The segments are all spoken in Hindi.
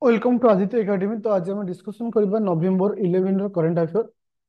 Welcome to Aditya academy. तो आज हम डिस्कशन करबा नवेम्बर 11 रो करंट अफेयर।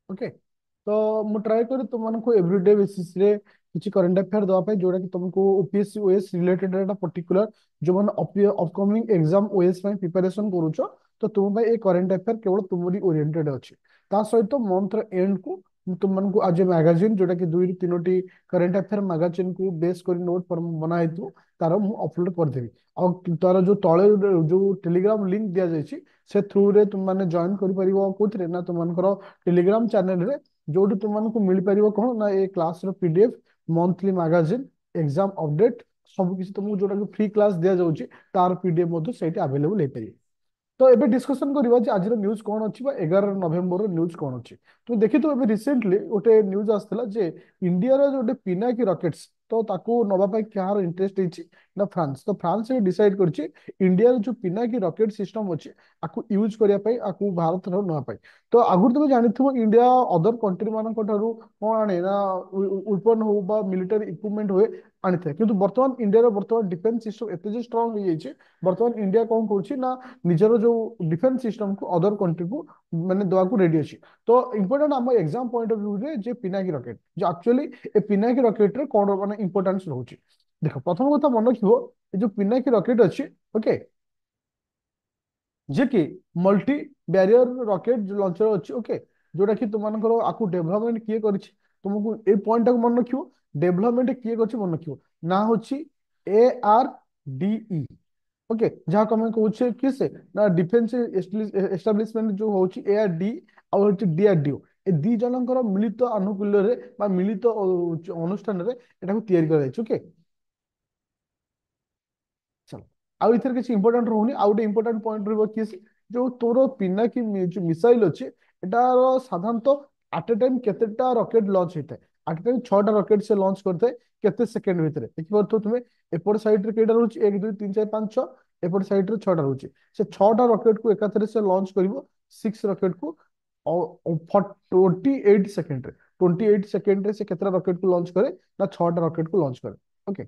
ओके, तो मु ट्राई करी तुमको एवरीडे बेसिस रे किछि करंट अफेयर दवा पाई जोड़ा कि तुमको ओपीएससी ओएस रिलेटेड एटा पर्टिकुलर जो मन अपकमिंग एग्जाम ओएस में प्रिपरेशन करूछो। तो तुम भाई ए करंट अफेयर केवल तुमरी ओरिएंटेड अछि। ता सहित मंथ एंड को तुमको आज मैगजीन जोड़ा कि दुई तीनोटी करंट अफेयर मैगजीन को बेस कर नोट फॉर्म बना हेतु तार मु अपलोड कर देबी। ଆଉ ତାର ଯୋଉ ତଳେ ଯୋଉ ଟେଲିଗ୍ରାମ ଲିଙ୍କ ଦିଆଯାଇଛି ସେ ଥ୍ରୁରେ ତୁମମାନେ ଜଏନ କରିପାରିବ କୋଉଥିରେ ନା ତୁମମାନଙ୍କର ଟେଲିଗ୍ରାମ ଚ୍ୟାନେଲରେ, ଯୋଉଠି ତୁମମାନଙ୍କୁ ମିଳିପାରିବ କଣ ନା ଏ କ୍ଲାସର PDF, monthly magazine, exam update, ସବୁ କିଛି ତୁମକୁ ଯୋଉଟା ଫ୍ରି କ୍ଲାସ ଦିଆଯାଉଛି ତାର ପିଡିଏଫ ମଧ୍ୟ ସେଇଠି ଆଭେଲେବୁଲ ହେଇପାରିବ। तो एबे डिस्कशन करबा जे आज न्यूज कौन अच्छी 11 नवेम्बर न्यूज कौन अच्छी। तो देखि तो एबे रिसेंटली गोटे न्यूज आसला जे इंडिया रो जोटे पिनाकी रॉकेट्स तो ताको नबा पाई कहार इंटरेस्ट हिची ना फ्रांस। तो फ्रांस ए डिसाइड करछि इंडिया रो जो पिनाकी रॉकेट सिस्टम अछि आकु यूज करिया पाई आकु भारत रो नबा पाई। तो आगुर तुम जानिथिबो इंडिया अदर कंट्री मानक ठारू कोन आने ना वेपन हो बा मिलिटरी इक्विपमेंट होए आनी थे, किंतु वर्तमान इंडिया रो वर्तमान डिफेंस सिस्टम एते जे स्ट्रांग हो जाइछे। वर्तमान इंडिया कौन करछि ना निजर जो डिफेंस सिस्टम को अदर कंट्री को माने दवा को रेडी अछि। तो इंपोर्टेंट हम एग्जाम पॉइंट ऑफ व्यू रे जे पिनाकी रॉकेट जो एक्चुअली ए पिनाकी रॉकेट रे कोन माने इंपोर्टेंस रहउछि। देखो प्रथम कथा मन रखिबो ए जो पिनाकी रॉकेट अछि, ओके, जे कि मल्टी बैरियर रॉकेट जो लॉन्चर अछि। ओके, जोटा कि तुमनकर आकु डेवलपमेंट किए करिछि तुमको ए पॉइंट तक मन रखिबो। डेवलपमेंट किए करछि मन रखिबो ना होछि ARDE। ओके, जहाँ कमें कहूँ किसे ना डिफेंस एस्टाब्लिशमेंट जो होची ARD आ होची DRDO, ए दी जनकर मिलित आनुकूल्य रे बा मिलित अनुष्ठान रे एटाको तयारी करा जायछि। ओके, चलो आउ इथर किसी इंपोर्टेंट रहउनी। आउ गोटे इंपोर्टेंट पॉइंट रहबो किसे जो तोर पिनाकी जो मिसाइल अछि एटार साधारणतः एट ए टाइम केतेटा रॉकेट लॉन्च होता है। एट ए टाइम 6टा रॉकेट से लॉन्च करते हैं केते सेकंड भितरे देखि परथो तुमे। एपट साइड रे केटा रहउछि 1 2 3 4 5 6, एपट साइड रे 6टा रहउछि। से 6टा रॉकेट को एकाथरे से लॉन्च करिवो 6 रॉकेट को 28 सेकंड रे। 28 सेकंड रे से केतरा रॉकेट को लॉन्च करे ना 6टा रॉकेट को लॉन्च करे। ओके,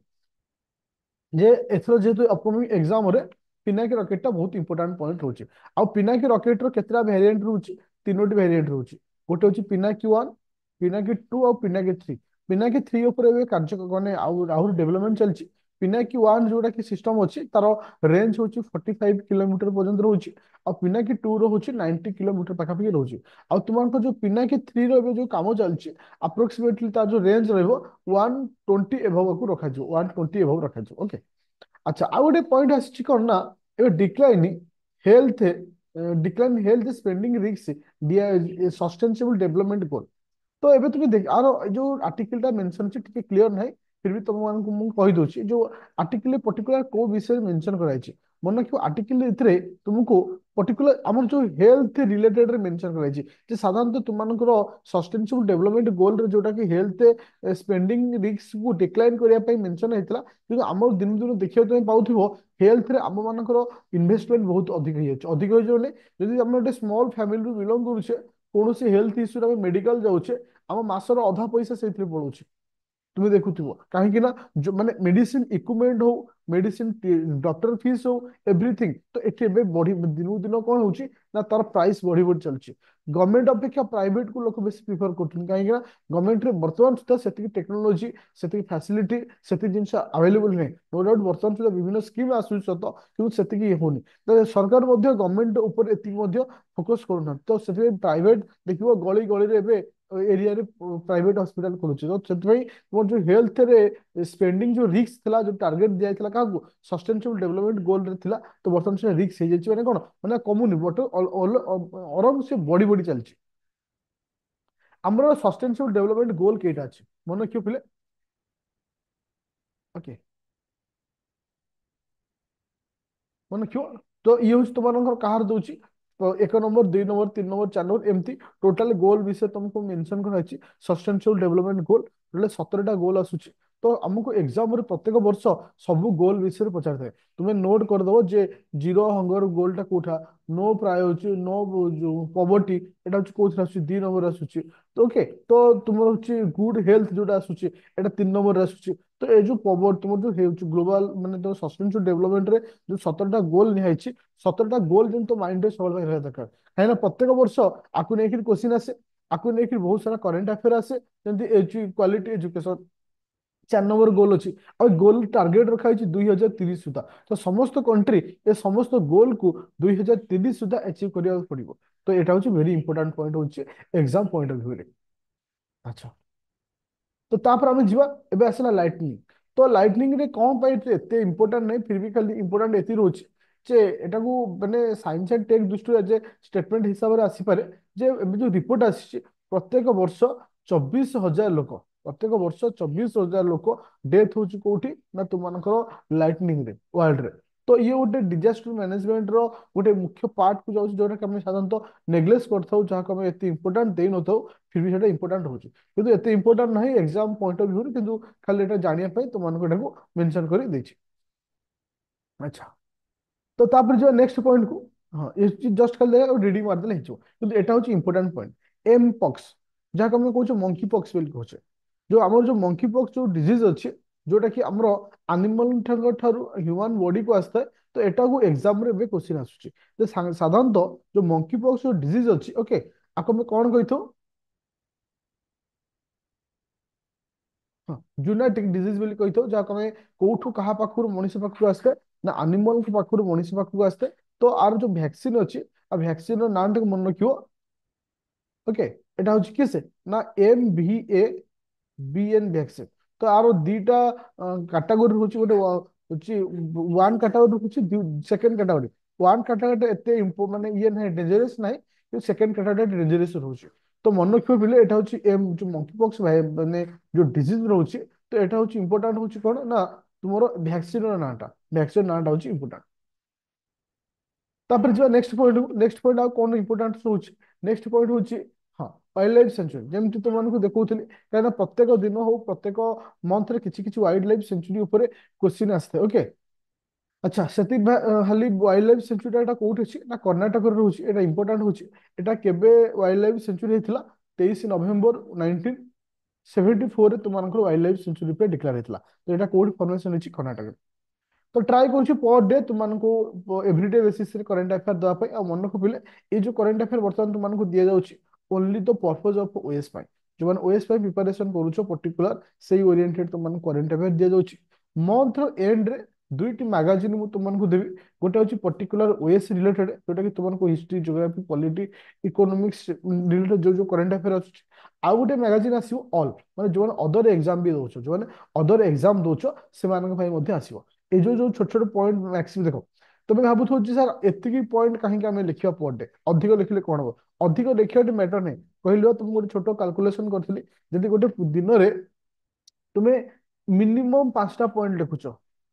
जे एथरो जेतु अपकमिंग एग्जाम रे पिनाकी रॉकेट टा बहुत इंपोर्टेंट पॉइंट रहउछि। आ पिनाकी रॉकेट रो केतरा वेरिएंट रहउछि, तीनोटी वेरिएंट रहउछि। गोटे होछि पिनाकी 1, पिनाकी 2 और पिनाकी 3। पिनाकी 3 ऊपर एबे कार्य माने आउर डेवलपमेंट चलछि। पिनाकी 1 जोटा कि सिस्टम अछि तारो रेंज होछि 45 किलोमीटर पर्यंत रहउछि। और पिनाकी 2 रो होछि 90 किलोमीटर पाखा पाखी रहउछि। और तुमको जो पिनाकी 3 रो एबे जो काम चलछि अप्रोक्सीमेटली तार जो रेंज रहइबो 120 एभव को रखा जो 120 एभव रखा जो। ओके, अच्छा ଆଉ ଗୋଟେ ପଏଣ୍ଟ ଆସିଛି କଣ ନା ଏବେ ହେଲ୍ଥ ଡିକ୍ଲାଇନ ହେଲ୍ଥ ସ୍ପେଣ୍ଡିଂ ରିକ୍ସ ସଷ୍ଟେନେबल डेवलपमेंट गोल। तो एबे तुम्हें देख आर जो आर्टिकल टा मेंशन छै टिके क्लियर नाही, फिर भी तुम मानक मु कहि दोछि जो आर्टिकल पर्टिकुलर को विषय मेंशन कराई छै। मन रखियो आर्टिकल इथरे तुमको पर्टिकुलर हमर जो हेल्थ रिलेटेड रे मेंशन कराई छै जे साधारणतः तुम मानकर सस्टेनेबल डेवलपमेंट गोल रे जोटा कि हेल्थ स्पेंडिंग रिस्क को डिक्लाइन करिया पई मेंशन हेतला। କିନ୍ତୁ ଆମର ଦିନ ଦିନ ଦେଖିବାକୁ ତମେ ପାଉଥିବ ହେଲ୍ଥ ରେ ଆମ ମାନଙ୍କର ଇନଭେଷ୍ଟମେଣ୍ଟ ବହୁତ ଅଧିକ ହେଇଯାଉଛି। ଅଧିକ ହେଇଯାଉଛି ମାନେ ଯଦି ଆମେ ଗୋଟେ ସ୍ମଲ୍ ଫ୍ୟାମିଲିରୁ ବିଲଙ୍ଗ କରୁଛେ, କୌଣସି ହେଲ୍ଥ ଇସ୍ୟୁରେ ଆମେ ମେଡିକାଲ ଯାଉଛେ, ଆମ ମାସର ଅଧା ପଇସା ସେଇଥିରେ ପଳଉଛି। তুমি দেখুଥିବ କାହିଁକି ନା ମାନେ ମେଡିସିନ ଇକ୍ୱିପମେଣ୍ଟ ହଉ, ମେଡିସିନ ଡକ୍ଟର ଫିସ୍ ହଉ, ଏଭ୍ରିଥିଙ୍ଗ ତ ଏଠି ଏବେ ବଢି ଦିନକୁ ଦିନ କଣ ହଉଛି ନା ତାର ପ୍ରାଇସ୍ ବଢି ବଢି ଚାଲିଛି। ଗଭର୍ଣ୍ଣମେଣ୍ଟ ଅପେକ୍ଷା ପ୍ରାଇଭେଟ କୁ ଲୋକ ବେଶୀ ପ୍ରିଫର କରୁଛନ୍ତି କାହିଁକି ନା ଗଭର୍ଣ୍ଣମେଣ୍ଟରେ ବର୍ତ୍ତମାନ ସୁଦ୍ଧା ସେତିକି ଟେକ୍ନୋଲୋଜି, ସେତିକି ଫ୍ୟାସିଲିଟି, ସେତିକି ଜିନିଷ ଆଭେଲେବୁଲ ନାହିଁ। ନୋ ଡାଉଟ ବର୍ତ୍ତମାନ ସୁଦ୍ଧା ବିଭିନ୍ନ ସ୍କିମ୍ ଆସୁଛି ସତ, କିନ୍ତୁ ସେତିକି ହଉନି। ତ ସରକାର ମଧ୍ୟ ଗଭର୍ଣ୍ଣମେଣ୍ଟ ଉପରେ ଏତିକି ମଧ୍ୟ ଫୋକସ କରୁନାହାନ୍ତି। ତ ସେଥିପାଇଁ ପ୍ରାଇଭେଟ ଦେଖିବ ଗଳି ଗଳିରେ ଏବେ ଏରିଆରେ ପ୍ରାଇଭେଟ ହସ୍ପିଟାଲ ଖୋଲୁଛି। ତ ସେଥିପାଇଁ ତୁମର ଯୋଉ ହେଲ୍ଥ ରେ ସ୍ପେଣ୍ଡିଂ ଯୋଉ ରିସ୍କ ଥିଲା, ଯୋଉ ଟାର୍ଗେଟ ଦିଆଯାଇଥିଲା କାହାକୁ ସଷ୍ଟେନେବଲ ଡେଭଲପମେଣ୍ଟ ଗୋଲ ରେ ଥିଲା, ତ ବର୍ତ୍ତମାନ ସେଟା ରିସ୍କ ହେଇଯାଇଛି। ମାନେ କଣ ମାନେ କମୁନି ବଟ ଅରଙ୍ଗ ସେ ବଢି ବଢି ଚାଲିଛି। ଆମର ସଷ୍ଟେନେବଲ ଡେଭଲପମେଣ୍ଟ ଗୋଲ କେଇଟା ଅଛି ମନେ ରଖିବ ପିଲେ। ଓକେ, ମନେ ରଖିବ। ତ ଇଏ ହଉଛି ତୁମମାନଙ୍କର କାହାର ଦଉଛି ତ 1 ନମ୍ବର 2 ନମ୍ବର 3 ନମ୍ବର 4 ନମ୍ବର ଏମିତି ଟୋଟାଲ ଗୋଲ ବିଷୟ ତମକୁ ମେନସନ କରାଯାଇଛି। ସଷ୍ଟେନେବଲ ଡେଭଲପମେଣ୍ଟ ଗୋଲ ଟୋଟାଲ 17ଟା ଗୋଲ ଆସୁଛି। ତ ଆମକୁ ଏକ୍ସାମ ରେ ପ୍ରତ୍ୟେକ ବର୍ଷ ସବୁ ଗୋଲ ବିଷୟରେ ପଚାରିଥାଏ। ତୁମେ ନୋଟ କରିଦବ ଯେ ଜିରୋ ହଙ୍ଗର ଗୋଲଟା କୋଉଟା, नो प्राय होची नो जो पॉवर्टी एटा होची कोथरा आସୁଛି 2 नंबर आସୁଛି। तो ओके, तो तुमर होची गुड हेल्थ जोटा आସୁଛି एटा 3 नंबर आସୁଛି। तो ये जो पवर तुम जो ग्लोबल माने तो सस्टेनेबल डेवलपमेंट रे जो 17टा गोल निहाइछि 17टा गोल जन तो माइंड रे सब रहबा दरकार है ना प्रत्येक वर्ष आकु नेकिर क्वेश्चन आसे आकु नेकिर बहुत सारा करंट अफेयर आसे जंती क्वालिटी एजुकेशन 4 नंबर गोल अच्छी और गोल टार्गेट रखा है 2030 सुधा तो समस्त कंट्री ए समस्त गोल को 2030 सुधा अचीव करिया पड़िबो तो एटा होची वेरी इंपोर्टेंट पॉइंट होची एग्जाम पॉइंट ऑफ व्यू रे अच्छा तो तापर आमे जीवा एबे आसला लाइटनिंग तो लाइटनिंग रे कोन पाई एते इंपोर्टेंट नहीं फिर भी खाली इंपोर्टेंट एति रोची जे एटा को माने साइंस एंड टेक दृष्टि जे स्टेटमेंट हिसाब रे आसी पारे जे एबे जो रिपोर्ट आसी प्रत्येक वर्ष 24,000 लोक प्रत्येक वर्ष 24,000 लोक डेथ होची कोठी ना तुमनकर लाइटनिंग रे वर्ल्ड रे तो ये गोटे डिजास्टर मैनेजमेंट रो गोटे मुख्य पार्ट को जाउची जोरा कि हम साधारणतः नेग्लेक्ट करथौ जहाँ को हम एते इंपोर्टेंट देइ नथौ फिर भी सेटा इंपोर्टेंट होची किंतु एते इंपोर्टेंट नहीं एग्जाम पॉइंट ऑफ व्यू किंतु खाली एटा जानिया पई तुमनको एटाको मेंशन करी देछि अच्छा तो तापर जो नेक्स्ट पॉइंट को हाँ ये जस्ट खाली रीडिंग मारदेले हिचो किंतु एटा होची इंपोर्टेंट पॉइंट एम पॉक्स जहाँ को हम कहउछ मंकी पॉक्स बोली कहउछ जो हमर जो मंकी पॉक्स जो डिजीज अछि जोटा कि हमरो एनिमल ठारू ह्यूमन बॉडी को आस्ता है तो एटा को एग्जाम रे बे क्वेश्चन आसुची जे साधारणतः जो मंकी पॉक्स जो डिजीज अछि ओके आको में कोन कहिथो हाँ जूनाटिक डिजीज बोली कही जहाँ कमे कोठू कहा पाखु मनीष पाखु आसते ना एनिमल पाखु मनीष पाखु आसते तो आर जो वैक्सीन अच्छी आ वैक्सीन नाम टे मन रखियो ओके एटा हूँ किसे ना MVABN वैक्सीन तो आरो दीटा कैटेगरी होची गोटे होची वन कैटेगरी होची सेकंड कैटेगरी वन कैटेगरी एते माने ये नहीं डेंजरस नहीं कि सेकंड कैटेगरी डेंजरस होची तो मन रखियो बिले एटा होची एम जो मंकी पॉक्स माने जो डिजीज रहउची तो एटा होची इंपोर्टेंट होची कोन ना तुमरो वैक्सीन रो नाटा वैक्सीन नाटा होची इंपोर्टेंट तापर जो नेक्स्ट पॉइंट आ कोन इंपोर्टेंट होची नेक्स्ट पॉइंट होची हाँ वाइल्ड लाइफ सेंचुरी जेमति तुमनको देखौथली काना प्रत्येक दिन हो प्रत्येक मंथ रे किछि किछि वाइल्ड लाइफ सेंचुरी ऊपर क्वेश्चन आस्ते ओके अच्छा सेति हाली वाइल्ड लाइफ सेंचुरी एटा कोउठ अछि ना कर्नाटक रे रहउछि एटा इंपोर्टेंट होछि एटा केबे वाइल्ड लाइफ सेंचुरी हेतिला 23 नवंबर 1974 रे तुमनको वाइल्ड लाइफ सेंचुरी पे डिक्लेयर हेतिला तो एटा कोउठ फॉर्मेशन अछि कर्नाटक तो ट्राई करूँ पर डे तुमको एवरीडे बेसिस रे करंट अफेयर दवा पाई आ मन को पिले ये जो करंट अफेयर बर्तमान तुमको दिया जाउछि ओनली द पर्पस ऑफ ओएस पाई जो मान ओएस पाई प्रिपरेशन करूछो पर्टिकुलर सेही ओरिएंटेड तुमको करंट अफेयर दिया जाउछि मंथ रो एंड रे दुईटी मैगजीन मु तुमको देबी गोटे होछि पर्टिकुलर ओएस रिलेटेड जोटा कि तुमको history geography polity economics related जो जो करंट अफेयर अछि आउ गोटे मैगजीन आसीबो ऑल माने जो अदर एग्जाम भी दोछो जो अदर एग्जाम दोछो से मानक भाई मध्ये आसीबो এই ଯୋଉ ଛୋଟ ଛୋଟ ପଏଣ୍ଟ ମ୍ୟାକ୍ସିମ ଦେଖ ତମେ ଭାବୁଥିବ ଯେ ସାର୍ ଏତିକି ପଏଣ୍ଟ କାହିଁକି ଆମେ ଲେଖିବା ପର ଡେ ଅଧିକ ଲେଖିଲେ କଣ ହବ ଅଧିକ ଲେଖିବାଟି ମ୍ୟାଟର ନାହିଁ କହିଲ ତମକୁ ଗୋଟେ ଛୋଟ କାଲକୁଲେସନ କରିଥିଲି ଯଦି ଗୋଟେ ଦିନରେ ତୁମେ ମିନିମମ୍ 5ଟା ପଏଣ୍ଟ ଲେଖୁଛ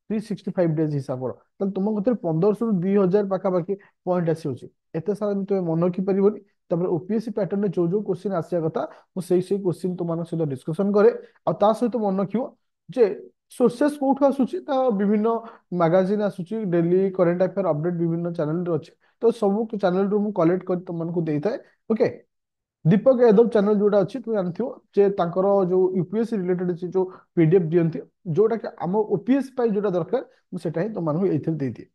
365 ଡେଜ ହିସାବର ତାହେଲେ ତୁମ କତିରେ 1500 ରୁ 2000 ପାଖାପାଖି ପଏଣ୍ଟ ଆସିଯାଉଛି ଏତେ ସାରା ତୁମେ ମନେ ରଖିପାରିବନି ତାପରେ ଓପିଏସସି ପ୍ୟାଟର୍ନରେ ଯୋଉ ଯୋଉ କ୍ୱେଶ୍ଚିନ୍ ଆସିବା କଥା ମୁଁ ସେଇ କ୍ୱେଶ୍ଚିନ୍ ତୁମମାନଙ୍କ ସହିତ ଡିସ୍କସନ କରେ ଆଉ ତା ସହିତ ମନେ ରଖିବ ଯେ ସୋର୍ସେସ୍ କୋଉଠୁ ଆସୁଛି ତା ବିଭିନ୍ନ ମାଗାଜିନ୍ ଆସୁଛି ଡେଲି କରେଣ୍ଟ ଆଫେୟାର ଅପଡେଟ ବିଭିନ୍ନ ଚ୍ୟାନେଲରେ ଅଛି ତ ସବୁ ଚ୍ୟାନେଲରୁ ମୁଁ କଲେକ୍ଟ କରି ତୁମମାନଙ୍କୁ ଦେଇଥାଏ ଓକେ दीपक यादव चैनल जोटा अच्छी तुम जानथियो जे तांकर जो यूपीएससी रिलेटेड अछि जो पीडीएफ दियंती जोटा कि हम ओपीएस पाई जोटा दरकार मु सेटा ही तुमମାନଙ୍କୁ एथिल देई दिए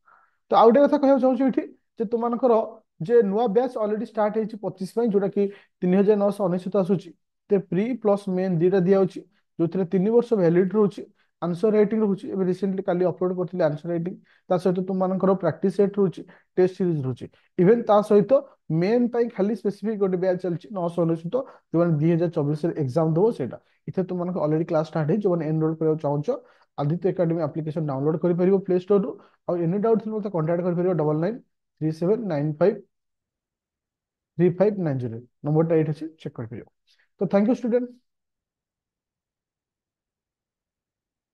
तो आउ गोटे कथा कहବାକୁ चाहूଛି एठी जे तुमମାନଙ୍କର जे नुआ बैच ऑलरेडी स्टार्ट ହେଇଛି 25 ପାଇଁ जोटा कि 3999 आସୁଛି ते प्री प्लस मेन दीटा दिया होची जोथिरे 3 वर्ष वैलिड रहउची आंसर राइटिंग रहउची एबे रिसेंटली काली अपलोड करथिले आंसर राइटिंग ता सहित तुमମାନଙ୍କର प्रैक्टिस सेट रहउची टेस्ट सीरीज रहउची इवन ता सहित मेन पाई खाली स्पेसिफिक गोटे बैच चलची 999 जो 2024 रे एग्जाम दबो सेटा इथे तुमମାନଙ୍କୁ ऑलरेडी क्लास स्टार्ट है जो एनरोल करबा चाहूछ आदित्य एकेडमी एप्लीकेशन डाउनलोड कर परिबो प्ले स्टोर रु और एनी डाउट थिले मते कांटेक्ट कर परिबो 9937953590 नंबर टा एठ अछि चेक कर परिबो तो थैंक यू स्टूडेंट।